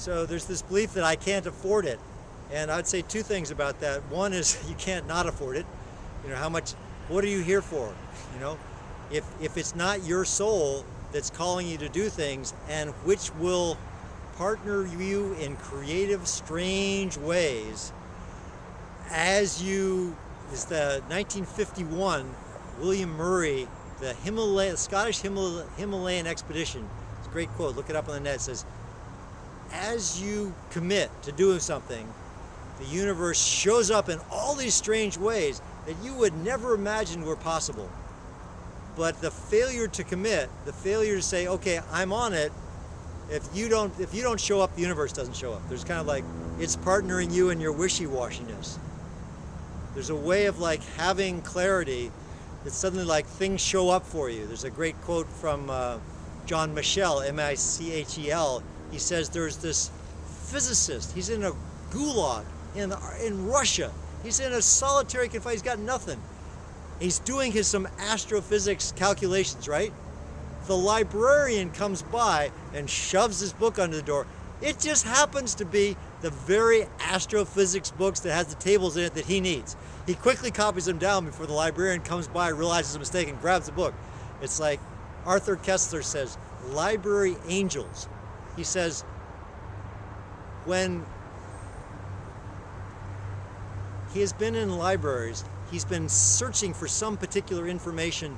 So there's this belief that I can't afford it. And I'd say two things about that. One is you can't not afford it. You know, what are you here for? You know, if it's not your soul that's calling you to do things, and which will partner you in creative, strange ways, is the 1951 William Murray, the Scottish Himalayan Expedition. It's a great quote, look it up on the net. It says, as you commit to doing something, the universe shows up in all these strange ways that you would never imagine were possible. But the failure to commit, the failure to say, okay, I'm on it, if you don't show up, the universe doesn't show up. There's kind of like, it's partnering you in your wishy-washiness. There's a way of like having clarity that suddenly like things show up for you. There's a great quote from John Michel, M-I-C-H-E-L. He says there's this physicist, he's in a gulag in Russia. He's in a solitary confinement, he's got nothing. He's doing some astrophysics calculations, right? The librarian comes by and shoves his book under the door. It just happens to be the very astrophysics books that has the tables in it that he needs. He quickly copies them down before the librarian comes by, realizes a mistake, and grabs the book. It's like Arthur Kessler says, library angels. He says, when he has been in libraries, he's been searching for some particular information.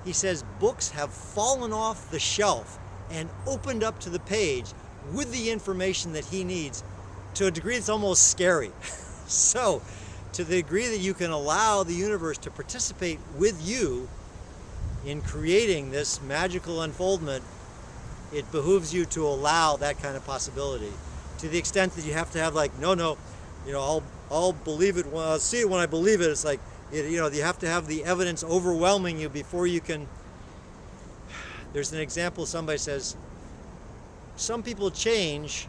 He says books have fallen off the shelf and opened up to the page with the information that he needs to a degree that's almost scary. So, to the degree that you can allow the universe to participate with you in creating this magical unfoldment, it behooves you to allow that kind of possibility. To the extent that you have to have like, no, you know, I'll believe it when I'll see it when I believe it. It's like, you know, you have to have the evidence overwhelming you before you can. There's an example, somebody says, some people change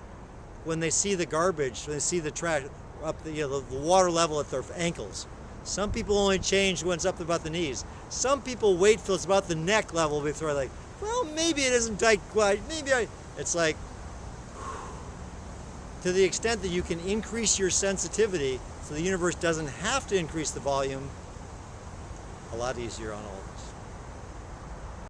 when they see the garbage, when they see the trash up the water level at their ankles. Some people only change when it's up about the knees. Some people wait till it's about the neck level before they're like, well, maybe it isn't tight quite, it's like, to the extent that you can increase your sensitivity so the universe doesn't have to increase the volume, a lot easier on all of us.